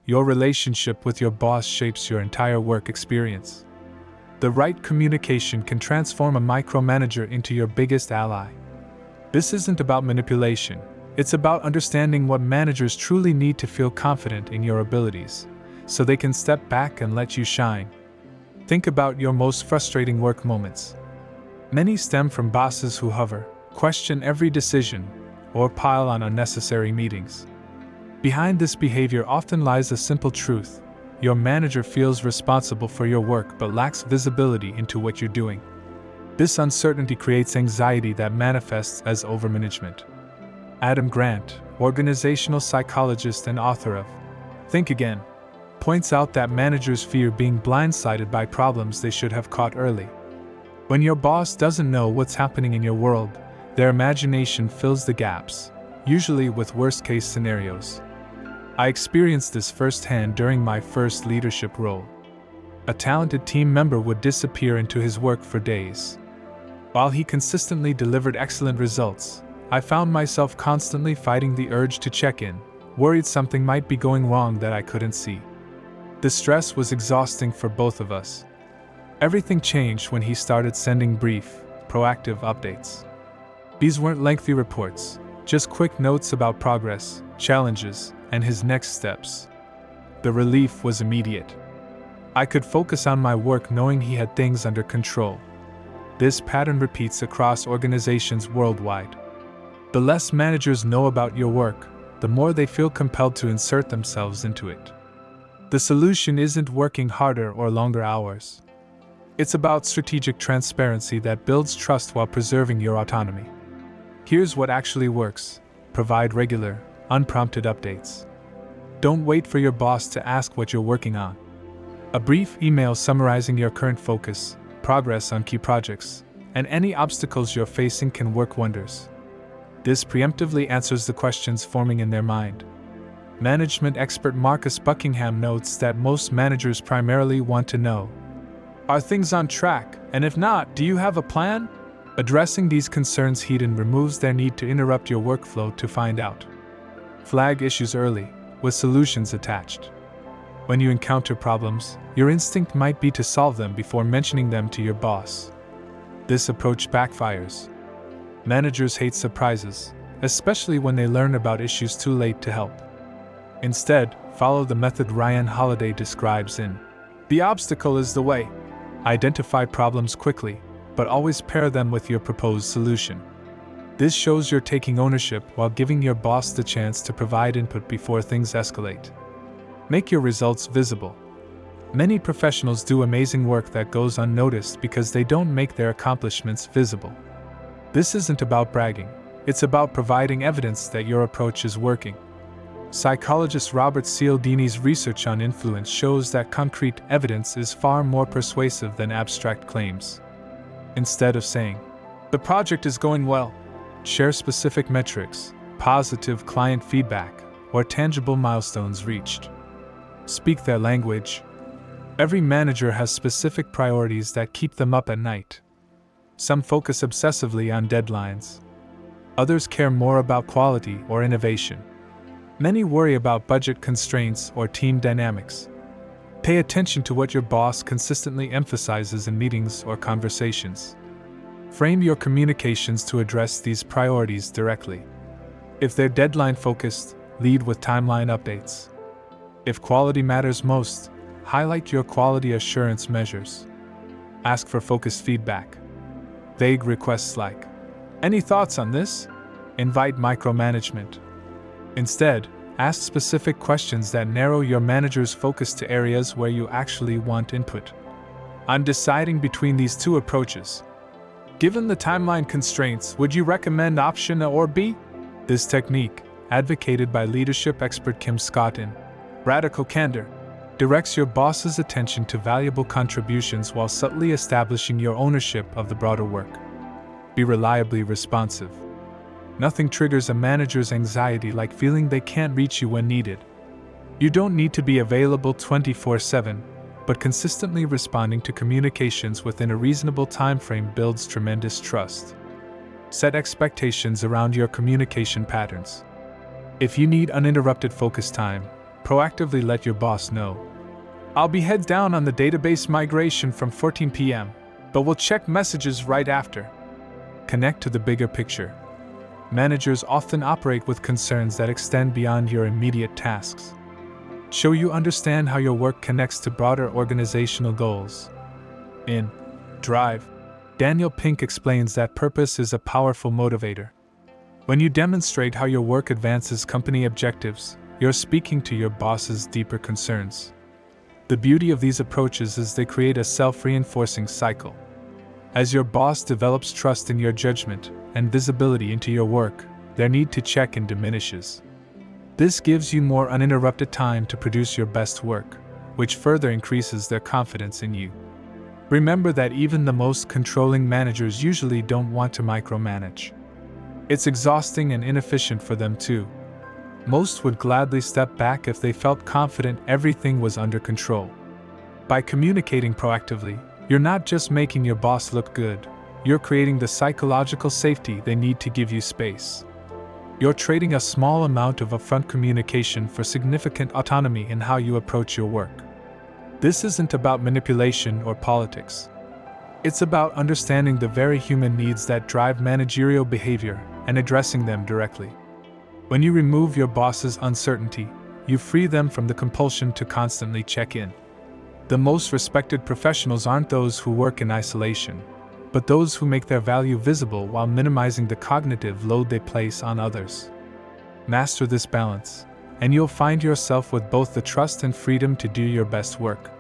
Your relationship with your boss shapes your entire work experience. The right communication can transform a micromanager into your biggest ally. This isn't about manipulation, it's about understanding what managers truly need to feel confident in your abilities, so they can step back and let you shine. Think about your most frustrating work moments. Many stem from bosses who hover, question every decision, or pile on unnecessary meetings. Behind this behavior often lies a simple truth: your manager feels responsible for your work but lacks visibility into what you're doing. This uncertainty creates anxiety that manifests as overmanagement. Adam Grant, organizational psychologist and author of Think Again, points out that managers fear being blindsided by problems they should have caught early. When your boss doesn't know what's happening in your world, their imagination fills the gaps, usually with worst-case scenarios. I experienced this firsthand during my first leadership role. A talented team member would disappear into his work for days. While he consistently delivered excellent results, I found myself constantly fighting the urge to check in, worried something might be going wrong that I couldn't see. The stress was exhausting for both of us. Everything changed when he started sending brief, proactive updates. These weren't lengthy reports, just quick notes about progress, challenges, and his next steps. The relief was immediate. I could focus on my work knowing he had things under control. This pattern repeats across organizations worldwide. The less managers know about your work, the more they feel compelled to insert themselves into it. The solution isn't working harder or longer hours. It's about strategic transparency that builds trust while preserving your autonomy. Here's what actually works: provide regular, unprompted updates. Don't wait for your boss to ask what you're working on. A brief email summarizing your current focus, progress on key projects, and any obstacles you're facing can work wonders. This preemptively answers the questions forming in their mind. Management expert Marcus Buckingham notes that most managers primarily want to know: are things on track, and if not, do you have a plan? Addressing these concerns head-on removes their need to interrupt your workflow to find out. Flag issues early, with solutions attached. When you encounter problems, your instinct might be to solve them before mentioning them to your boss. This approach backfires. Managers hate surprises, especially when they learn about issues too late to help. Instead, follow the method Ryan Holiday describes in The Obstacle is the Way. Identify problems quickly, but always pair them with your proposed solution. This shows you're taking ownership while giving your boss the chance to provide input before things escalate. Make your results visible. Many professionals do amazing work that goes unnoticed because they don't make their accomplishments visible. This isn't about bragging, it's about providing evidence that your approach is working. Psychologist Robert Cialdini's research on influence shows that concrete evidence is far more persuasive than abstract claims. Instead of saying, "The project is going well," share specific metrics, positive client feedback, or tangible milestones reached. Speak their language. Every manager has specific priorities that keep them up at night. Some focus obsessively on deadlines. Others care more about quality or innovation. Many worry about budget constraints or team dynamics. Pay attention to what your boss consistently emphasizes in meetings or conversations. Frame your communications to address these priorities directly. If they're deadline-focused, lead with timeline updates. If quality matters most, highlight your quality assurance measures. Ask for focused feedback. Vague requests like, "Any thoughts on this?" invite micromanagement. Instead, ask specific questions that narrow your manager's focus to areas where you actually want input. I'm deciding between these two approaches. Given the timeline constraints, would you recommend option A or B? This technique, advocated by leadership expert Kim Scott in Radical Candor, directs your boss's attention to valuable contributions while subtly establishing your ownership of the broader work. Be reliably responsive. Nothing triggers a manager's anxiety like feeling they can't reach you when needed. You don't need to be available 24/7, but consistently responding to communications within a reasonable time frame builds tremendous trust. Set expectations around your communication patterns. If you need uninterrupted focus time, Proactively let your boss know. I'll be head down on the database migration from 14 p.m., but we'll check messages right after. Connect to the bigger picture. Managers often operate with concerns that extend beyond your immediate tasks. Show you understand how your work connects to broader organizational goals. In Drive, Daniel Pink explains that purpose is a powerful motivator. When you demonstrate how your work advances company objectives, you're speaking to your boss's deeper concerns. The beauty of these approaches is they create a self-reinforcing cycle. As your boss develops trust in your judgment and visibility into your work, their need to check in diminishes. This gives you more uninterrupted time to produce your best work, which further increases their confidence in you. Remember that even the most controlling managers usually don't want to micromanage. It's exhausting and inefficient for them too. Most would gladly step back if they felt confident everything was under control. By communicating proactively, you're not just making your boss look good, you're creating the psychological safety they need to give you space. You're trading a small amount of upfront communication for significant autonomy in how you approach your work. This isn't about manipulation or politics. It's about understanding the very human needs that drive managerial behavior and addressing them directly. When you remove your boss's uncertainty, you free them from the compulsion to constantly check in. The most respected professionals aren't those who work in isolation, but those who make their value visible while minimizing the cognitive load they place on others. Master this balance, and you'll find yourself with both the trust and freedom to do your best work.